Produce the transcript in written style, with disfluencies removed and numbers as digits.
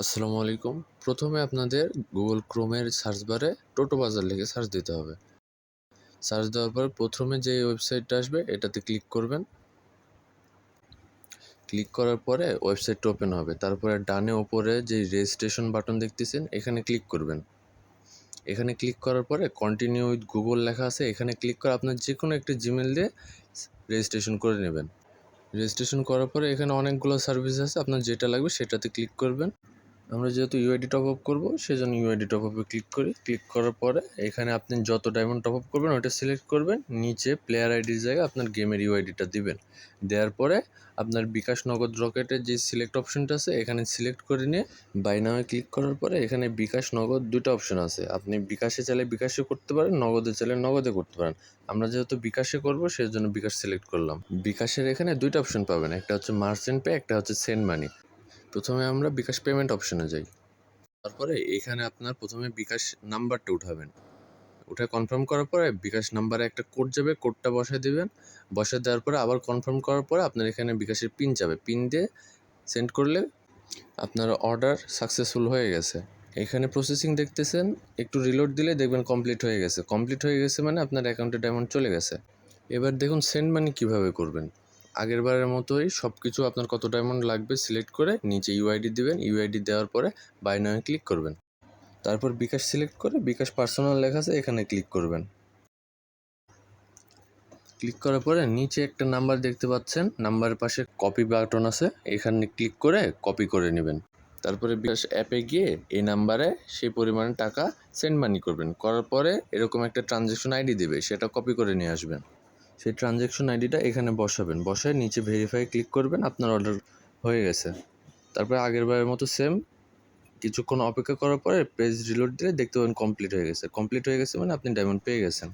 আসসালামু আলাইকুম। প্রথমে আপনাদের গুগল ক্রোমের সার্চ বারে টোটো বাজার লিখে সার্চ দিতে হবে। সার্চ দেওয়ার পর প্রথমে যে ওয়েবসাইটটা আসবে এটাতে ক্লিক করবেন। ক্লিক করার পরে ওয়েবসাইটটা ওপেন হবে। তারপরে ডানে ওপরে যে রেজিস্ট্রেশন বাটন দেখতেছেন এখানে ক্লিক করবেন। এখানে ক্লিক করার পরে কন্টিনিউ উইথ গুগল লেখা আছে, এখানে ক্লিক করে আপনার যে কোনো একটা জিমেল দিয়ে রেজিস্ট্রেশন করে নেবেন। রেজিস্ট্রেশন করার পরে এখানে অনেকগুলো সার্ভিস আছে, আপনার যেটা লাগবে সেটাতে ক্লিক করবেন। আমরা যেহেতু ইউআইডি টপ আপ করবো সেজন্য ইউআইডি টপ আপে ক্লিক করি। ক্লিক করার পরে এখানে আপনি যত ডায়মন্ড টপ আপ করবেন ওটা সিলেক্ট করবেন। নিচে প্লেয়ার আইডির জায়গায় আপনার গেমের ইউআইডিটা দিবেন। দেওয়ার পরে আপনার বিকাশ নগদ রকেটের যে সিলেক্ট অপশনটা আছে এখানে সিলেক্ট করে নিয়ে বাই নামে ক্লিক করার পরে এখানে বিকাশ নগদ দুটো অপশন আছে। আপনি বিকাশে চাইলে বিকাশে করতে পারেন, নগদে চাইলে নগদে করতে পারেন। আমরা যেহেতু বিকাশে করবো সেজন্য বিকাশ সিলেক্ট করলাম। বিকাশের এখানে দুইটা অপশন পাবেন, একটা হচ্ছে মার্চেন্ট পে, একটা হচ্ছে সেন্ড মানি। প্রথমে আমরা বিকাশ পেমেন্ট অপশনে যাই। তারপরে এখানে আপনার প্রথমে বিকাশ নাম্বারটা উঠাবেন। উঠে কনফার্ম করার পরে বিকাশ নাম্বারে একটা কোড যাবে, কোডটা বসায় দেবেন। বসায় দেওয়ার পরে আবার কনফার্ম করার পরে আপনার এখানে বিকাশের পিন যাবে, পিন দিয়ে সেন্ড করলে আপনার অর্ডার সাকসেসফুল হয়ে গেছে। এখানে প্রসেসিং দেখতেছেন, একটু রিলোড দিলে দেখবেন কমপ্লিট হয়ে গেছে। কমপ্লিট হয়ে গেছে মানে আপনার অ্যাকাউন্টে ডায়মন্ড চলে গেছে। এবার দেখুন সেন্ড মানি কীভাবে করবেন। আগের বারের মতোই সব কিছু আপনার কত ডায়মন্ড লাগবে সিলেক্ট করে নিচে ইউআইডি দিবেন। ইউআইডি দেওয়ার পরে বাই নাও ক্লিক করবেন। তারপর বিকাশ সিলেক্ট করে বিকাশ পার্সোনাল লেখা আছে এখানে ক্লিক করবেন। ক্লিক করার পরে নিচে একটা নাম্বার দেখতে পাচ্ছেন, নাম্বারের পাশে কপি বাটন আছে, এখানে ক্লিক করে কপি করে নেবেন। তারপরে বিকাশ অ্যাপে গিয়ে এই নাম্বারে সেই পরিমাণে টাকা সেন্ড মানি করবেন। করার পরে এরকম একটা ট্রানজ্যাকশন আইডি দেবে, সেটা কপি করে নিয়ে আসবেন। সেই ট্রানজ্যাকশন আইডিটা এখানে বসাবেন, বসায় নিচে ভেরিফাই ক্লিক করবেন, আপনার অর্ডার হয়ে গেছে। তারপরে আগের বারের মতো সেম কিছুক্ষণ অপেক্ষা করার পরে পেজ রিলোড দিলে দেখতে পাবেন কমপ্লিট হয়ে গেছে। কমপ্লিট হয়ে গেছে মানে আপনি ডায়মন্ড পেয়ে গেছেন।